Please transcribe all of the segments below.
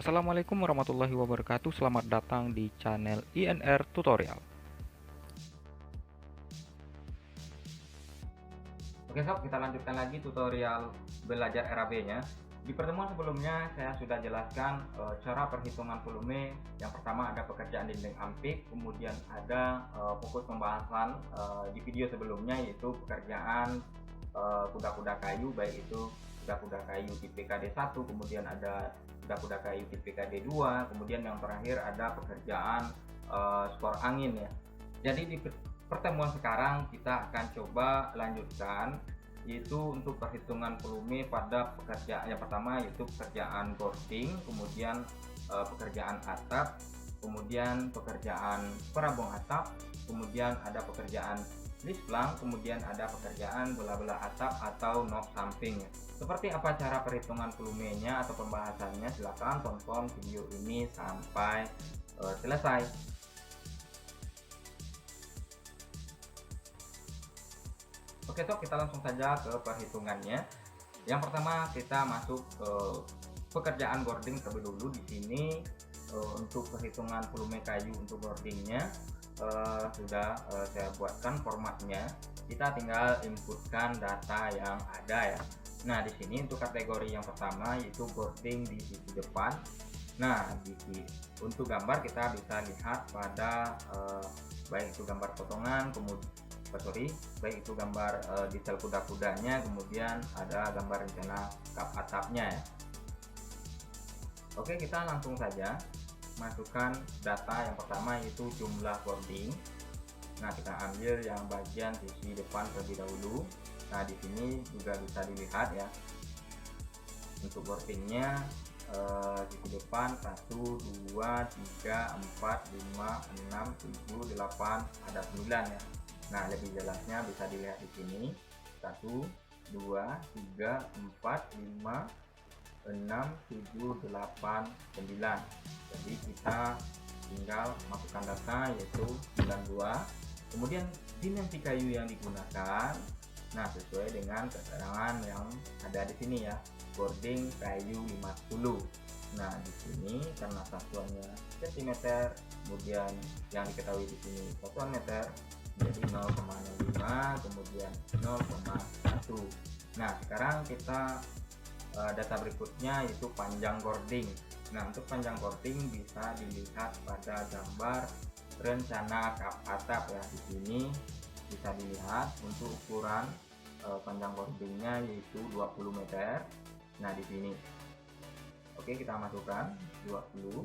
Assalamualaikum warahmatullahi wabarakatuh. Selamat datang di channel INR Tutorial. Oke sob, kita lanjutkan lagi tutorial belajar RAB-nya. Di pertemuan sebelumnya saya sudah jelaskan cara perhitungan volume. Yang pertama ada pekerjaan dinding ampik, kemudian ada fokus pembahasan di video sebelumnya, yaitu pekerjaan kuda-kuda kayu, baik itu kuda-kuda kayu tipe KD1, kemudian ada kuda-kuda kayu tipe KD2, kemudian yang terakhir ada pekerjaan skor angin ya. Jadi di pertemuan sekarang kita akan coba lanjutkan, yaitu untuk perhitungan volume pada pekerjaan yang pertama, yaitu pekerjaan boarding, kemudian pekerjaan atap, kemudian pekerjaan perabong atap, kemudian ada pekerjaan lisplang, kemudian ada pekerjaan belah-belah atap atau knob samping. Seperti apa cara perhitungan volumenya atau pembahasannya, silakan tonton video ini sampai selesai. Oke sob, kita langsung saja ke perhitungannya. Yang pertama kita masuk ke pekerjaan boarding terlebih dulu. Di sini untuk perhitungan volume kayu untuk boardingnya sudah saya buatkan formatnya. Kita tinggal inputkan data yang ada ya. Nah di sini untuk kategori yang pertama yaitu boarding di sisi depan. Nah untuk gambar kita bisa lihat pada baik itu gambar potongan, kemudian baik itu gambar detail kuda-kudanya, kemudian ada gambar rencana kap atapnya ya. Oke, kita langsung saja masukkan data yang pertama yaitu jumlah boarding. Nah kita ambil yang bagian sisi depan terlebih dahulu. Nah di sini juga bisa dilihat ya, untuk boardingnya sisi depan 1, 2, 3, 4, 5, 6, 7, 8, ada 9 ya. Nah lebih jelasnya bisa dilihat di sini 1, 2, 3, 4, 5, 6, 7, 8, 9. Jadi kita tinggal masukkan data yaitu 92. Kemudian dimensi kayu yang digunakan, nah sesuai dengan keterangan yang ada di sini ya, boarding kayu 50. Nah di sini karena satuannya cm, kemudian yang diketahui di sini satuan meter, jadi 0,05, kemudian 0,1. Nah sekarang kita data berikutnya yaitu panjang boarding. Nah untuk panjang boarding bisa dilihat pada gambar rencana kap atap ya. Di sini bisa dilihat untuk ukuran panjang boardingnya yaitu 20 meter. Nah di sini oke, kita masukkan 20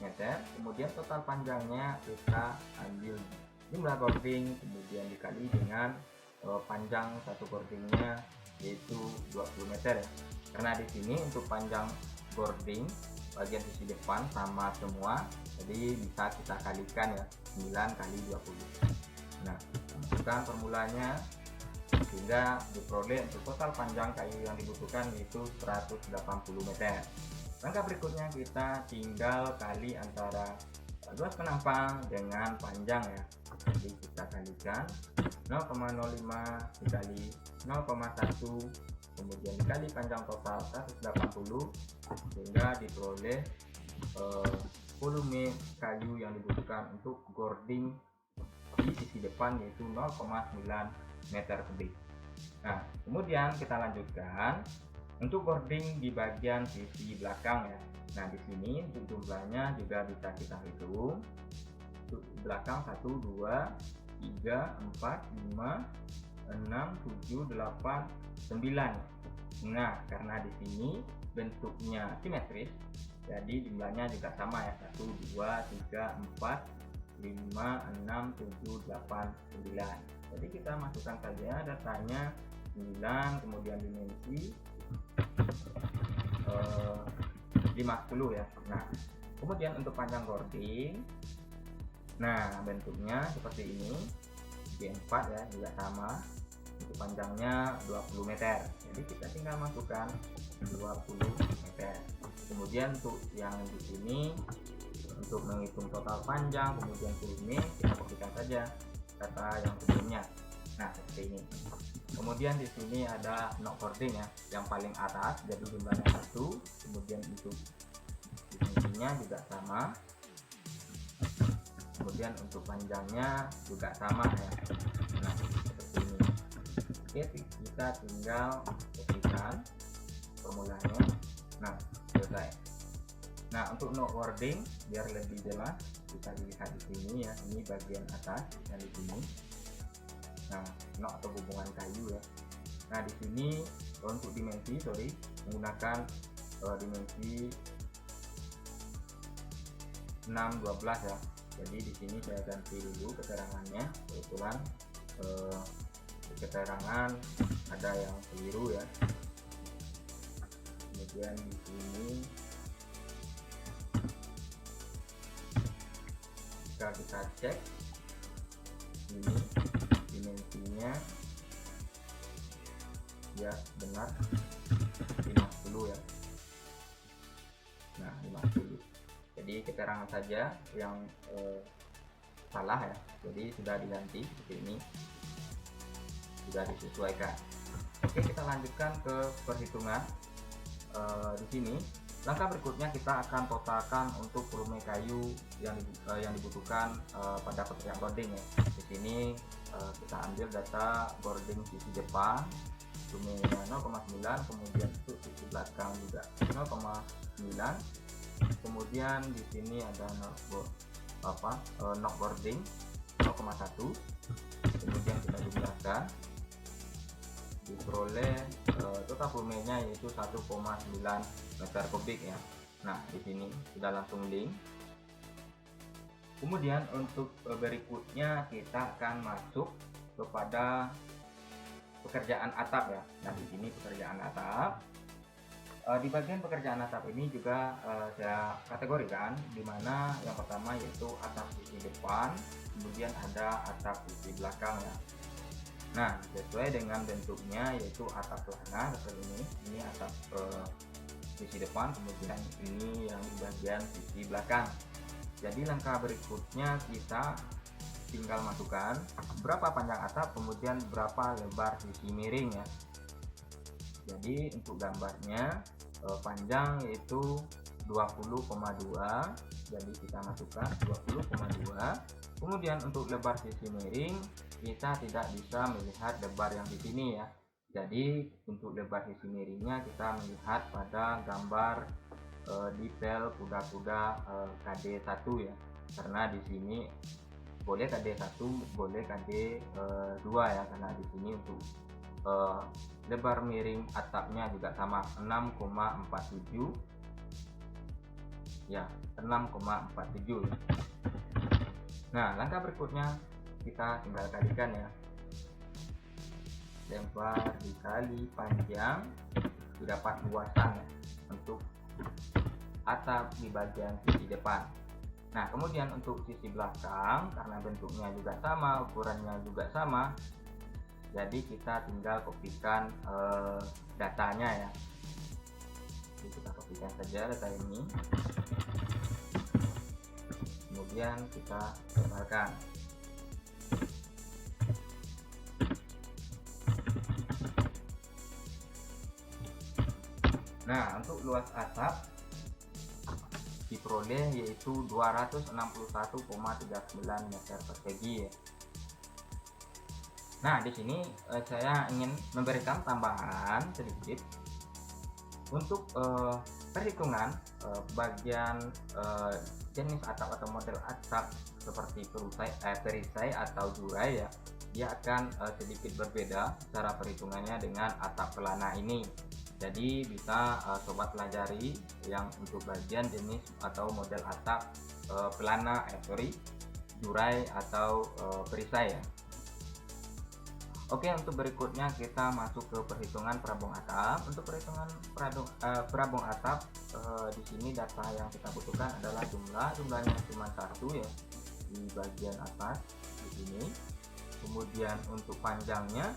meter, kemudian total panjangnya kita ambil jumlah boarding kemudian dikali dengan panjang satu boardingnya yaitu 20 meter ya. Karena di sini untuk panjang boarding bagian sisi depan sama semua, jadi bisa kita kalikan ya, 9 kali 20. Nah masukkan formulanya sehingga diperoleh untuk total panjang kayu yang dibutuhkan yaitu 180 meter. Langkah berikutnya kita tinggal kali antara luas penampang dengan panjang ya. Jadi kita kalikan 0,05 dikali 0,1 kemudian dikali panjang total 180 sehingga diperoleh volume kayu yang dibutuhkan untuk boarding di sisi depan yaitu 0,9 meter kubik. Nah kemudian kita lanjutkan untuk boarding di bagian sisi belakang ya. Nah di sini untuk jumlahnya juga bisa kita hitung. Untuk belakang 1, 2, 3, 4, 5, 6, 7, 8, 9. Nah karena di sini bentuknya simetris, jadi jumlahnya juga sama ya, 1, 2, 3, 4, 5, 6, 7, 8, 9. Jadi kita masukkan saja datanya 9, kemudian dimensi 50 ya. Nah kemudian untuk panjang boarding, nah bentuknya seperti ini, G4 ya, juga sama, untuk panjangnya 20 meter, jadi kita tinggal masukkan 20 meter. Kemudian untuk yang di sini untuk menghitung total panjang kemudian volume, kita buktikan saja data yang sebelumnya. Nah seperti ini. Kemudian di sini ada knob boarding ya, yang paling atas, jadi jumlahnya 1. Kemudian untuk lebarnya juga sama, kemudian untuk panjangnya juga sama ya. Nah seperti ini. Oke, kita tinggal ketikkan formulanya. Nah selesai. Nah untuk note wording biar lebih jelas kita lihat di sini ya, ini bagian atas yang di sini. Nah note atau hubungan kayu ya. Nah di sini untuk dimensi menggunakan dimensi 6, 12 ya. Jadi di sini saya ganti dulu keterangannya, kebetulan keterangan ada yang keliru ya. Kemudian di sini jika kita cek ini dimensinya ya benar 50 ya. Nah 50. Jadi keterangan saja yang salah ya. Jadi sudah diganti seperti ini, sudah disesuaikan. Oke, kita lanjutkan ke perhitungan. Di sini langkah berikutnya kita akan totalkan untuk volume kayu yang dibutuhkan pada pekerjaan boarding ya. Di sini kita ambil data boarding sisi depan volumenya 0,9, kemudian untuk sisi belakang juga 0,9. Kemudian di sini ada knock boarding 0,1. Kemudian kita jumlahkan, diperoleh total volumenya yaitu 1,9 meter kubik ya. Nah di sini sudah langsung link. Kemudian untuk berikutnya kita akan masuk kepada pekerjaan atap ya. Nah di sini pekerjaan atap. Di bagian pekerjaan atap ini juga saya kategorikan, dimana yang pertama yaitu atap sisi depan, kemudian ada atap sisi belakang ya. Nah sesuai dengan bentuknya yaitu atap pelana seperti ini atap sisi depan, kemudian ini yang di bagian sisi belakang. Jadi langkah berikutnya kita tinggal masukkan berapa panjang atap, kemudian berapa lebar sisi miring ya. Jadi untuk gambarnya panjang yaitu 20,2, jadi kita masukkan 20,2. Kemudian untuk lebar sisi miring kita tidak bisa melihat lebar yang di sini ya. Jadi untuk lebar sisi miringnya kita melihat pada gambar detail kuda-kuda KD1 ya. Karena di sini boleh KD1, boleh KD2 ya, karena di sini untuk lebar miring atapnya juga sama 6,47 ya, 6,47. Nah langkah berikutnya kita tinggal kalikan ya, lebar dikali panjang didapat luasan ya, untuk atap di bagian sisi depan. Nah kemudian untuk sisi belakang karena bentuknya juga sama, ukurannya juga sama, jadi kita tinggal kopikan datanya ya. Jadi kita kopikan saja data ini, kemudian kita sebarkan. Nah untuk luas atap diperoleh yaitu 261,39 meter persegi ya. Nah di sini saya ingin memberikan tambahan sedikit untuk perhitungan bagian jenis atap atau model atap seperti perisai atau jurai ya. Dia akan sedikit berbeda cara perhitungannya dengan atap pelana ini. Jadi bisa sobat pelajari yang untuk bagian jenis atau model atap pelana jurai atau perisai ya. Oke, untuk berikutnya kita masuk ke perhitungan perabung atap. Untuk perhitungan perabung atap di sini data yang kita butuhkan adalah jumlahnya cuma 1 ya di bagian atas di sini. Kemudian untuk panjangnya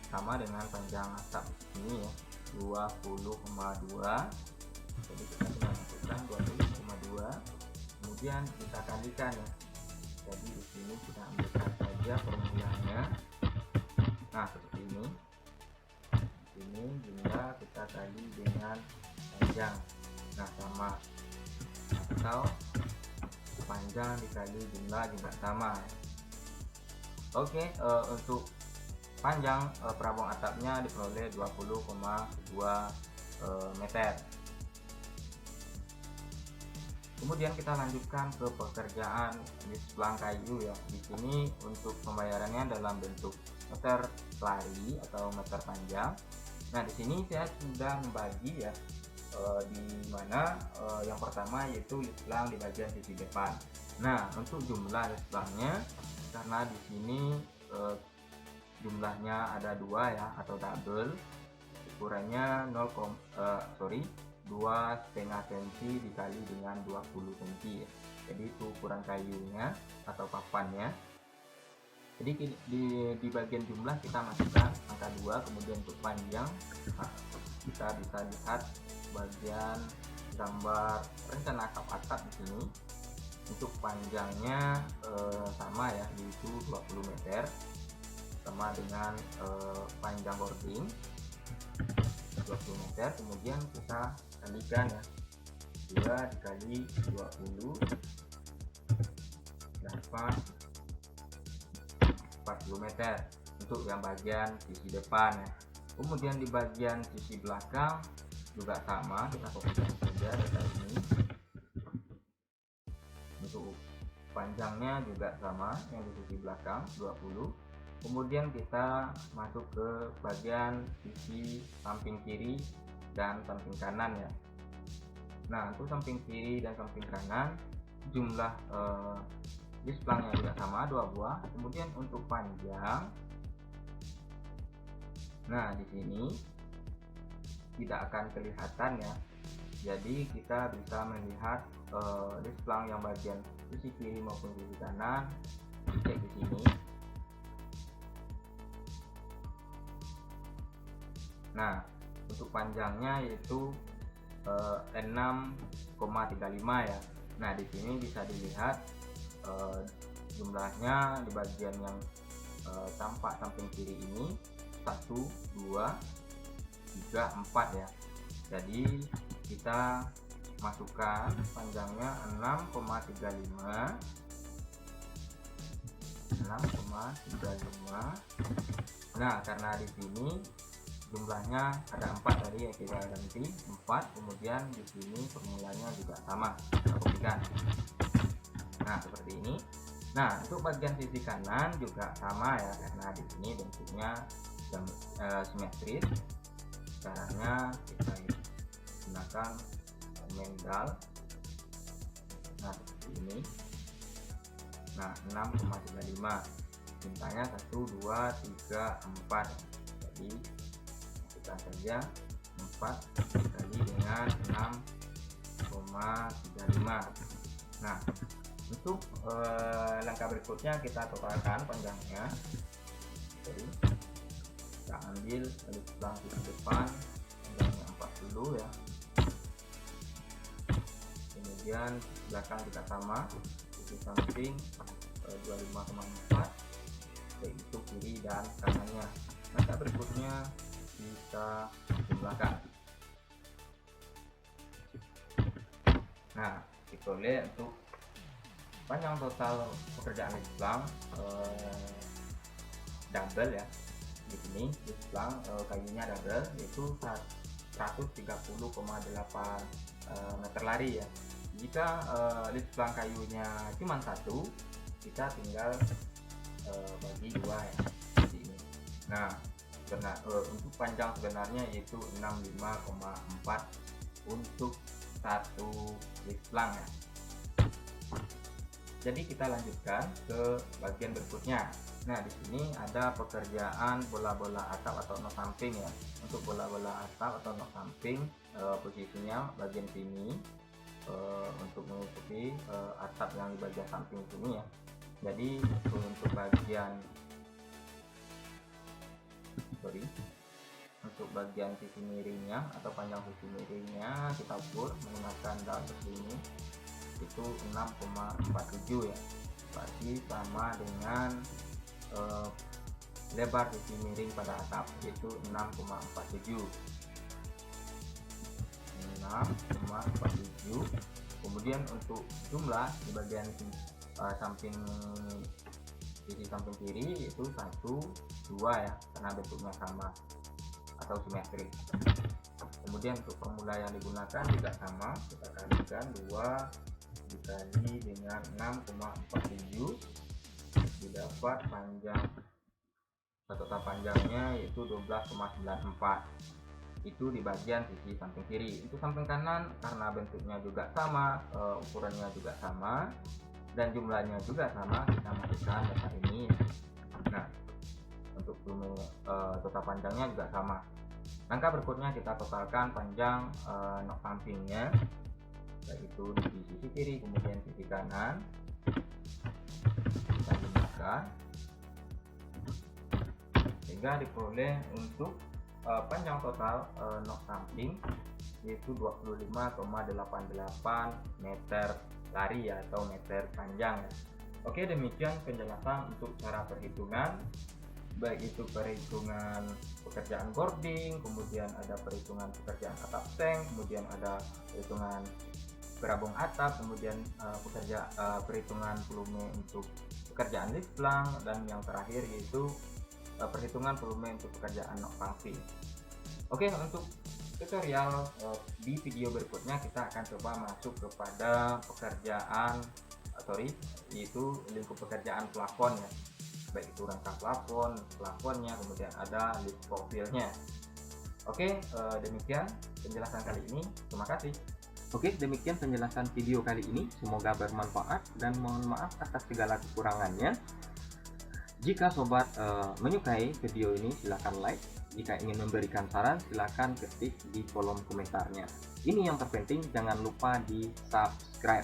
sama dengan panjang atap di sini ya, 20,2. Jadi kita tinggal masukkan 20,2. Kemudian kita kalikan ya. Jadi di sini kita ambilkan saja formulanya. Nah seperti ini. Ini jumlah kita kali dengan panjang. Nah sama. atau panjang dikali jumlah juga sama. Oke, untuk panjang perabot atapnya diperoleh 20,2 meter. Kemudian kita lanjutkan ke pekerjaan displang kayu ya. Di sini untuk pembayarannya dalam bentuk meter lari atau meter panjang. Nah, di sini saya sudah membagi ya, di mana yang pertama yaitu displang di bagian sisi depan. Nah, untuk jumlah displangnya, karena di sini jumlahnya ada 2 ya, atau double, ukurannya 2,5 cm dikali dengan 20 cm ya. Jadi itu ukuran kayunya atau papannya. Jadi di bagian jumlah kita masukkan angka 2, kemudian untuk panjang kita bisa lihat bagian gambar rencana atap di sini. Untuk panjangnya sama ya, yaitu 20 meter, sama dengan panjang boarding 20 meter. Kemudian kita kalikan ya, 2 dikali 20 dapat 40 meter untuk yang bagian sisi depan ya. Kemudian di bagian sisi belakang juga sama, kita kopikan saja data ini. Untuk panjangnya juga sama, yang di sisi belakang 20. Kemudian kita masuk ke bagian sisi samping kiri dan samping kanan ya. Nah, untuk samping kiri dan samping kanan jumlah displangnya juga sama, 2 buah. Kemudian untuk panjang, nah di sini tidak akan kelihatan ya. Jadi kita bisa melihat displang yang bagian sisi kiri maupun sisi kanan. Cek di sini. Nah, untuk panjangnya yaitu 6,35 ya. Nah, di sini bisa dilihat jumlahnya di bagian yang tampak samping kiri ini 1, 2, 3, 4 ya. Jadi kita masukkan panjangnya 6,35. Nah, karena di sini jumlahnya ada 4 tadi ya, kita ganti 4. Kemudian di sini formulanya juga sama, kita kopikan. Nah, seperti ini. Nah, untuk bagian sisi kanan juga sama ya, karena di sini bentuknya simetris. Caranya kita gunakan mendal. Nah, seperti ini. Nah, 6,35. Mintanya 1, 2, 3, 4. Jadi kita saja 4 dikali dengan 6,35. Nah, untuk langkah berikutnya kita totalkan panjangnya. Jadi kita ambil displang sisi depan, panjangnya 40 ya. Kemudian belakang kita sama, sisi samping 25,4, yaitu kiri dan kanannya. Langkah berikutnya kita jumlahkan. Nah, kita lihat untuk panjang total pekerjaan displang double ya. Di sini displang kayunya double, yaitu 130,8 meter lari ya. Jika displang kayunya cuma 1, kita tinggal bagi 2 ya, seperti ini. Nah, untuk panjang sebenarnya yaitu 65,4 untuk satu displang ya. Jadi kita lanjutkan ke bagian berikutnya. Nah, di sini ada pekerjaan bola-bola atap atau nok samping ya. Untuk bola-bola atap atau nok samping, posisinya bagian sini untuk menutupi atap yang di bagian samping sini ya. Jadi untuk bagian untuk bagian sisi miringnya atau panjang sisi miringnya kita ukur menggunakan data ini itu 6,47 ya, berarti sama dengan lebar sisi miring pada atap, yaitu 6,47. Kemudian untuk jumlah di bagian samping sisi samping kiri itu 1, 2 ya, karena bentuknya sama atau simetris. Kemudian untuk formula yang digunakan juga sama, kita kalikan 2 dikali dengan 6,47 didapat panjang total panjangnya yaitu 12,94. Itu di bagian sisi samping kiri. Untuk samping kanan karena bentuknya juga sama, ukurannya juga sama, dan jumlahnya juga sama, kita masukkan data ini. Nah, untuk volume total panjangnya juga sama. Langkah berikutnya kita totalkan panjang nok pumpingnya, yaitu di sisi kiri kemudian sisi kanan. Kita gunakan sehingga diperoleh untuk panjang total nok samping yaitu 25,88 meter lari ya, atau meter panjang. Oke, demikian penjelasan untuk cara perhitungan, baik itu perhitungan pekerjaan boarding, kemudian ada perhitungan pekerjaan atap tank, kemudian ada perhitungan berabung atap, kemudian perhitungan volume untuk pekerjaan lift plank, dan yang terakhir yaitu perhitungan volume untuk pekerjaan nok pumping. Oke, untuk tutorial di video berikutnya kita akan coba masuk kepada pekerjaan yaitu lingkup pekerjaan plafon ya, baik itu rangka plafonnya, kemudian ada lift profilnya. Oke, demikian penjelasan kali ini. Terima kasih. Oke, demikian penjelasan video kali ini. Semoga bermanfaat dan mohon maaf atas segala kekurangannya. Jika sobat menyukai video ini, silahkan like. Jika ingin memberikan saran, silahkan ketik di kolom komentarnya. Ini yang terpenting, jangan lupa di subscribe.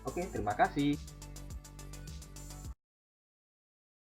Oke, terima kasih.